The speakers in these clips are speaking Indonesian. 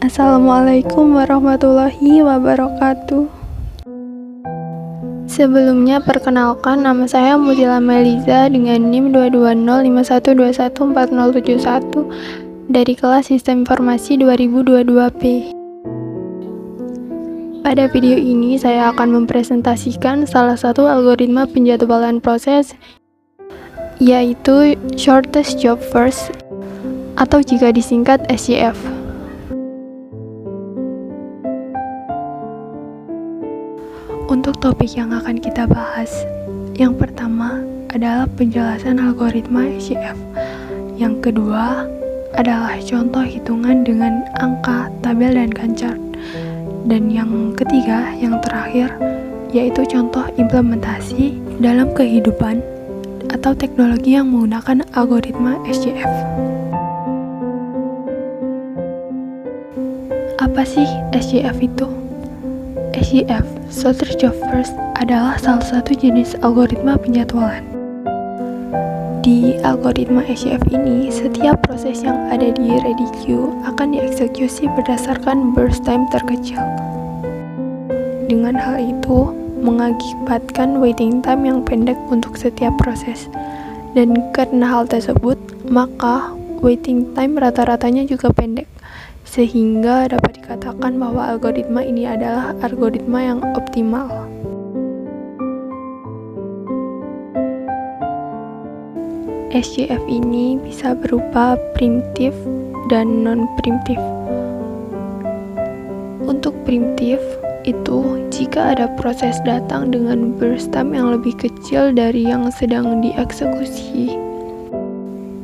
Assalamualaikum warahmatullahi wabarakatuh. Sebelumnya perkenalkan, nama saya Mutila Meliza dengan NIM 22051214071 dari kelas Sistem Informasi 2022P. Pada video ini saya akan mempresentasikan salah satu algoritma penjadwalan proses, yaitu Shortest Job First atau jika disingkat SJF. Untuk topik yang akan kita bahas, yang pertama adalah penjelasan algoritma SJF. Yang kedua adalah contoh hitungan dengan angka, tabel, dan gantt chart. Dan yang ketiga, yang terakhir, yaitu contoh implementasi dalam kehidupan atau teknologi yang menggunakan algoritma SJF. Apa sih SJF itu? SJF, Shortest Job First, adalah salah satu jenis algoritma penjadwalan. Di algoritma SJF ini, setiap proses yang ada di ready queue akan dieksekusi berdasarkan burst time terkecil. Dengan hal itu, mengakibatkan waiting time yang pendek untuk setiap proses. Dan karena hal tersebut, maka waiting time rata-ratanya juga pendek, sehingga dapat dikatakan bahwa algoritma ini adalah algoritma yang optimal. SJF ini bisa berupa primitif dan non-primitif. Untuk primitif itu jika ada proses datang dengan burst time yang lebih kecil dari yang sedang dieksekusi,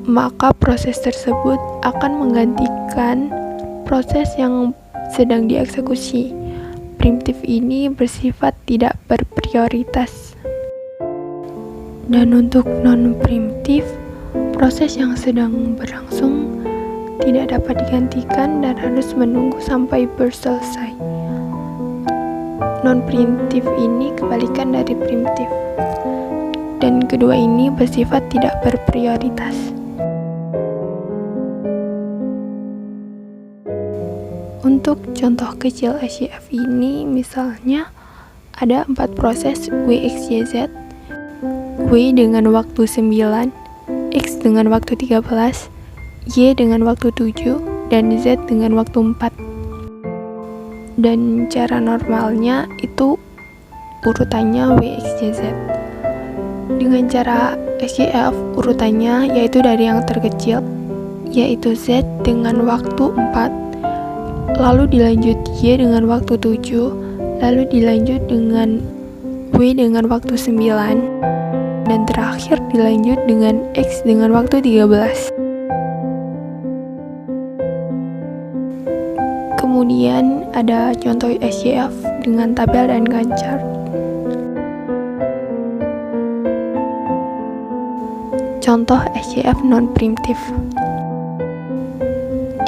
maka proses tersebut akan menggantikan proses yang sedang dieksekusi. Primitif ini bersifat tidak berprioritas. Dan untuk non-primitif, proses yang sedang berlangsung tidak dapat digantikan dan harus menunggu sampai burst selesai. Non-primitif ini kebalikan dari primitif. Dan kedua ini bersifat tidak berprioritas. Untuk contoh kecil SJF ini, misalnya ada 4 proses WXYZ, W dengan waktu 9, X dengan waktu 13, Y dengan waktu 7, dan Z dengan waktu 4. Dan cara normalnya itu urutannya WXYZ. Dengan cara SJF, urutannya yaitu dari yang terkecil, yaitu Z dengan waktu 4, lalu dilanjut Y dengan waktu 7, lalu dilanjut dengan W dengan waktu 9, dan terakhir dilanjut dengan X dengan waktu 13. Kemudian ada contoh SJF dengan tabel dan gantt chart. Contoh SJF non-primitif.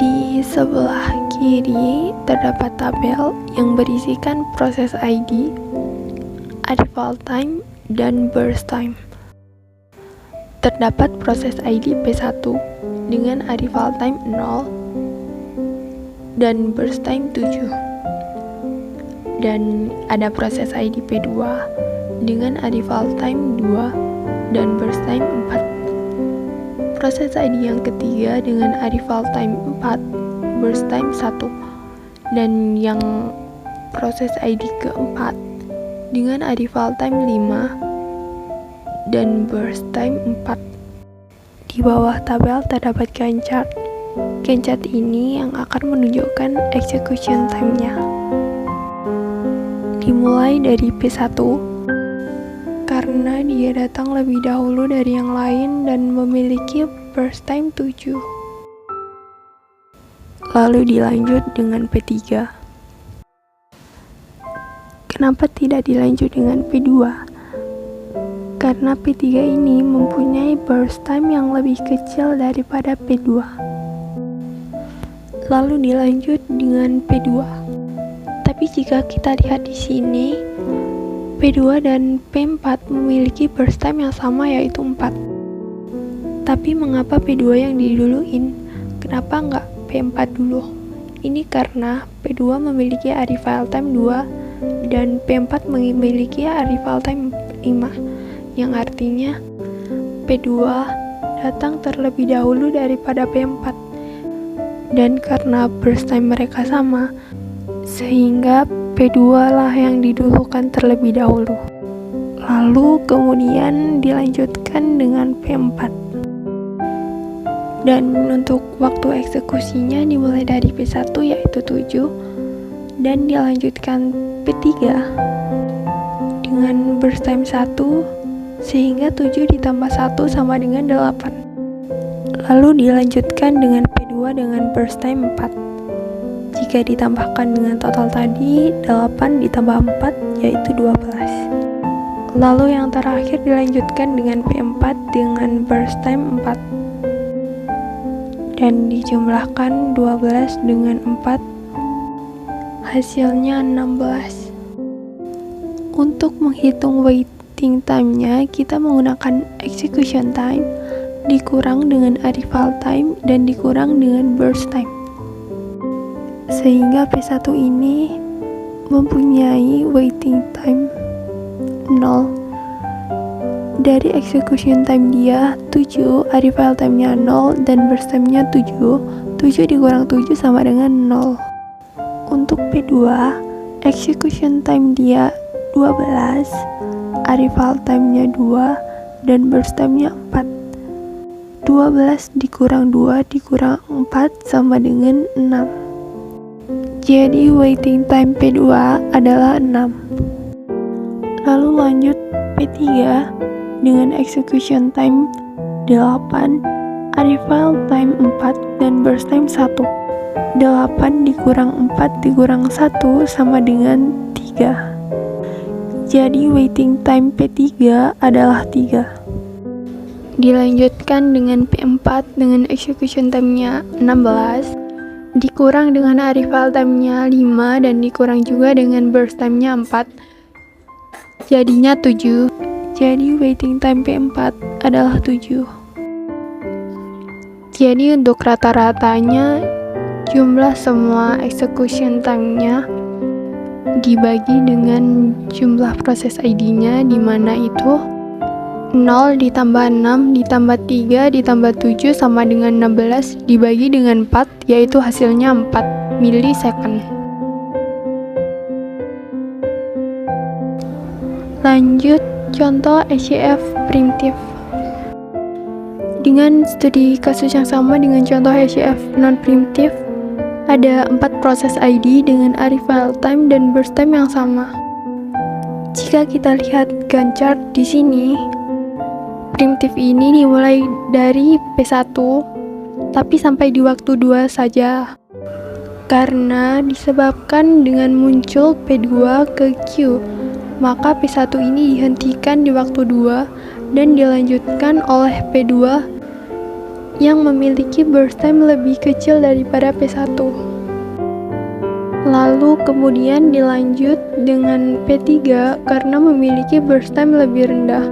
Di sebelah kiri terdapat tabel yang berisikan proses ID, arrival time, dan burst time. Terdapat proses ID P1 dengan arrival time 0 dan burst time 7. Dan ada proses ID P2 dengan arrival time 2 dan burst time 4. Proses ID yang ketiga dengan arrival time 4, burst time 1, dan yang proses ID keempat dengan arrival time 5 dan burst time 4. Di bawah tabel terdapat gantt chart. Gantt chart ini yang akan menunjukkan execution time-nya. Dimulai dari P1 karena dia datang lebih dahulu dari yang lain dan memiliki burst time 7. Lalu dilanjut dengan P3. Kenapa tidak dilanjut dengan P2? Karena P3 ini mempunyai burst time yang lebih kecil daripada P2. Lalu dilanjut dengan P2. Tapi jika kita lihat di sini, P2 dan P4 memiliki burst time yang sama, yaitu 4. Tapi mengapa P2 yang diduluin? Kenapa nggak P4 dulu? ini karena P2 memiliki arrival time 2 dan P4 memiliki arrival time 5, yang artinya P2 datang terlebih dahulu daripada P4. Dan karena burst time mereka sama, sehingga P2 lah yang didulukan terlebih dahulu. Lalu kemudian dilanjutkan dengan P4. Dan untuk waktu eksekusinya dimulai dari P1 yaitu 7 dan dilanjutkan P3 dengan burst time 1 sehingga 7 ditambah 1 sama dengan 8. Lalu dilanjutkan dengan P2 dengan burst time 4. Jika ditambahkan dengan total tadi 8 ditambah 4 yaitu 12. Lalu yang terakhir dilanjutkan dengan P4 dengan burst time 4. Dan dijumlahkan 12 dengan 4, hasilnya 16. Untuk menghitung waiting time-nya, kita menggunakan execution time dikurang dengan arrival time dan dikurang dengan burst time. Sehingga P1 ini mempunyai waiting time 0. Dari execution time dia 7, arrival time-nya 0 dan burst time-nya 7. 7 dikurang 7 sama dengan 0. Untuk P2, execution time dia 12, arrival time-nya 2 dan burst time-nya 4. 12 dikurang 2 dikurang 4 sama dengan 6. Jadi waiting time P2 adalah 6. Lalu lanjut P3 dengan execution time 8, arrival time 4 dan burst time 1. 8 dikurang 4 dikurang 1 sama dengan 3. Jadi waiting time P3 adalah 3. Dilanjutkan dengan P4 dengan execution time-nya 16, dikurang dengan arrival time-nya 5 dan dikurang juga dengan burst time-nya 4. Jadinya 7. Jadi waiting time P4 adalah 7. Jadi untuk rata-ratanya jumlah semua execution time-nya dibagi dengan jumlah proses ID-nya, di mana itu 0 ditambah 6 ditambah 3 ditambah 7 sama dengan 16 dibagi dengan 4, yaitu hasilnya 4 milisecond. Lanjut contoh SCF primitif. Dengan studi kasus yang sama dengan contoh SCF non-primitif, ada 4 proses ID dengan arrival time dan burst time yang sama. Jika kita lihat Gantt chart di sini, primitif ini dimulai dari P1 tapi sampai di waktu 2 saja. Karena disebabkan dengan muncul P2 ke Q, maka P1 ini dihentikan di waktu 2 dan dilanjutkan oleh P2 yang memiliki burst time lebih kecil daripada P1. Lalu kemudian dilanjut dengan P3 karena memiliki burst time lebih rendah.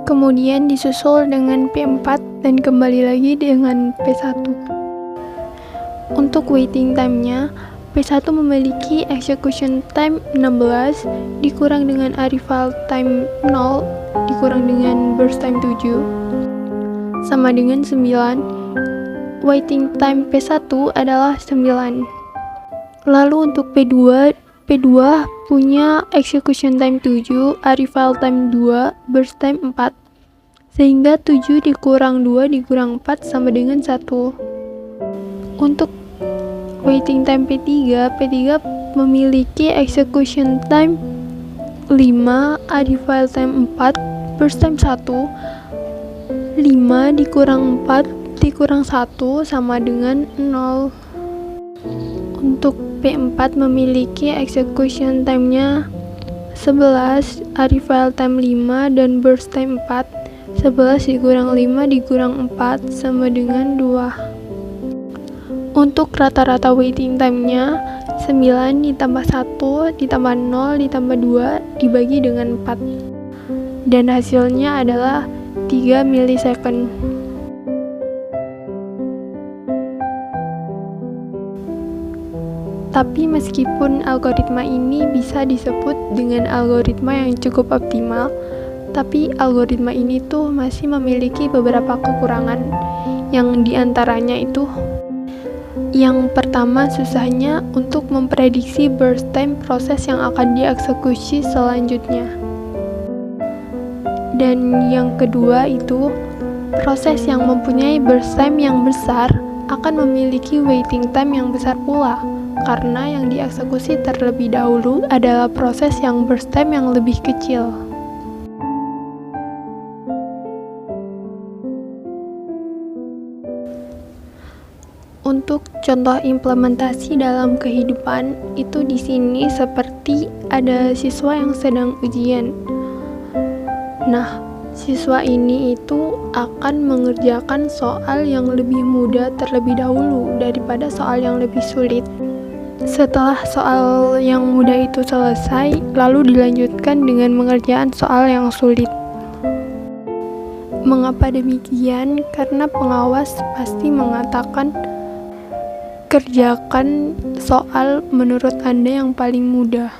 Kemudian disusul dengan P4 dan kembali lagi dengan P1. Untuk waiting time-nya, P1 memiliki execution time 16 dikurang dengan arrival time 0 dikurang dengan burst time 7 sama dengan 9. Waiting time P1 adalah 9. Lalu untuk P2 punya execution time 7, arrival time 2, burst time 4. Sehingga 7 dikurang 2 dikurang 4 sama dengan 1. Untuk waiting time P3 memiliki execution time 5, arrival time 4, burst time 1. 5 dikurang 4 dikurang 1 sama dengan 0. Untuk P4 memiliki execution time-nya 11, arrival time 5 dan burst time 4. 11 dikurang 5 dikurang 4 sama dengan 2. Untuk rata-rata waiting time-nya 9 ditambah 1 ditambah 0 ditambah 2 dibagi dengan 4. Dan hasilnya adalah 3 milisecond. Tapi meskipun algoritma ini bisa disebut dengan algoritma yang cukup optimal, tapi algoritma ini tuh masih memiliki beberapa kekurangan, yang diantaranya itu yang pertama, susahnya untuk memprediksi burst time proses yang akan dieksekusi selanjutnya. Dan yang kedua itu, proses yang mempunyai burst time yang besar akan memiliki waiting time yang besar pula, karena yang dieksekusi terlebih dahulu adalah proses yang burst time yang lebih kecil. Untuk contoh implementasi dalam kehidupan itu di sini seperti ada siswa yang sedang ujian. Nah, siswa ini itu akan mengerjakan soal yang lebih mudah terlebih dahulu daripada soal yang lebih sulit. Setelah soal yang mudah itu selesai, lalu dilanjutkan dengan mengerjakan soal yang sulit. Mengapa demikian? Karena pengawas pasti mengatakan kerjakan soal menurut Anda yang paling mudah.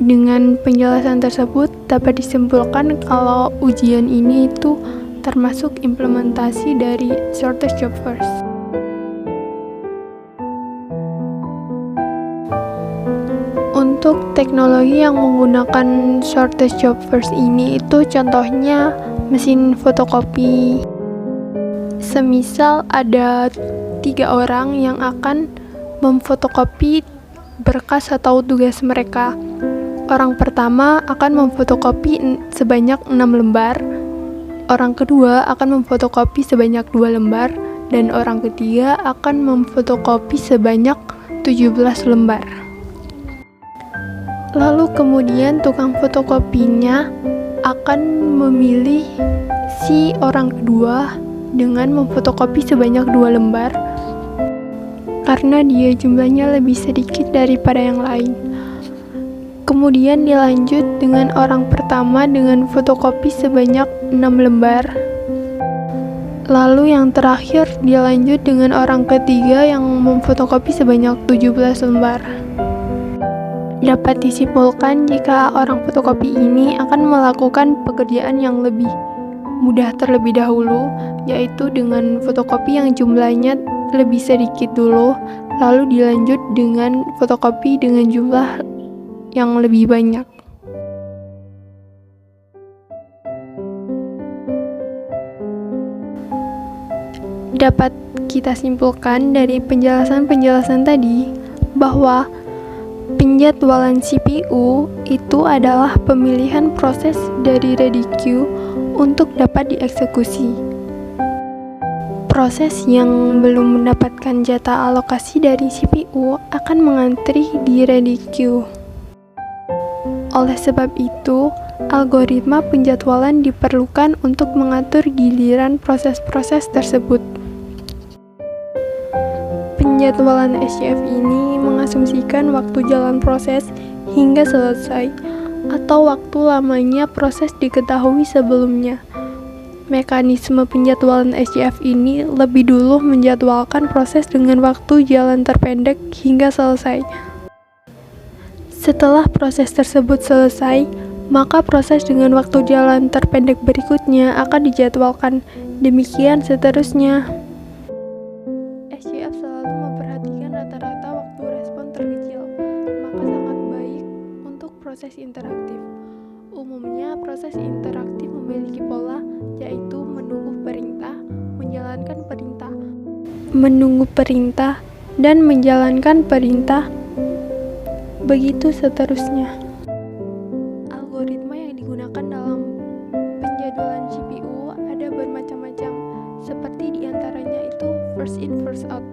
Dengan penjelasan tersebut dapat disimpulkan kalau ujian ini itu termasuk implementasi dari shortest job first. Untuk teknologi yang menggunakan shortest job first ini itu contohnya mesin fotokopi. Semisal ada 3 orang yang akan memfotokopi berkas atau tugas mereka. Orang pertama akan memfotokopi sebanyak 6 lembar, orang kedua akan memfotokopi sebanyak 2 lembar, dan orang ketiga akan memfotokopi sebanyak 17 lembar. Lalu kemudian tukang fotokopinya akan memilih si orang kedua dengan memfotokopi sebanyak 2 lembar karena dia jumlahnya lebih sedikit daripada yang lain. Kemudian dilanjut dengan orang pertama dengan fotokopi sebanyak 6 lembar. Lalu yang terakhir dilanjut dengan orang ketiga yang memfotokopi sebanyak 17 lembar. Dapat disimpulkan jika orang fotokopi ini akan melakukan pekerjaan yang lebih mudah terlebih dahulu, yaitu dengan fotokopi yang jumlahnya lebih sedikit dulu, lalu dilanjut dengan fotokopi dengan jumlah yang lebih banyak. Dapat kita simpulkan dari penjelasan-penjelasan tadi bahwa penjadwalan CPU itu adalah pemilihan proses dari ready queue untuk dapat dieksekusi. Proses yang belum mendapatkan jatah alokasi dari CPU akan mengantri di ready queue. Oleh sebab itu, algoritma penjadwalan diperlukan untuk mengatur giliran proses-proses tersebut. Penjadwalan SJF ini mengasumsikan waktu jalan proses hingga selesai, atau waktu lamanya proses diketahui sebelumnya. Mekanisme penjadwalan SJF ini lebih dulu menjadwalkan proses dengan waktu jalan terpendek hingga selesai. Setelah proses tersebut selesai, maka proses dengan waktu jalan terpendek berikutnya akan dijadwalkan. Demikian seterusnya. SJF selalu memperhatikan rata-rata waktu respon terkecil, maka sangat baik untuk proses interaktif. Umumnya, proses interaktif memiliki pola, yaitu menunggu perintah, dan menjalankan perintah, begitu seterusnya. Algoritma yang digunakan dalam penjadwalan CPU ada bermacam-macam, seperti diantaranya itu first in first out.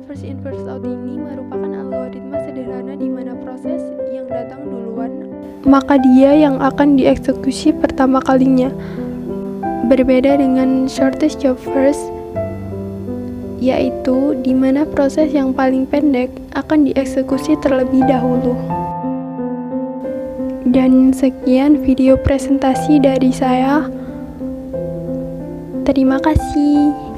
First in first out ini merupakan algoritma sederhana di mana proses yang datang duluan maka dia yang akan dieksekusi pertama kalinya. Berbeda dengan shortest job first, yaitu di mana proses yang paling pendek akan dieksekusi terlebih dahulu. Dan sekian video presentasi dari saya. Terima kasih.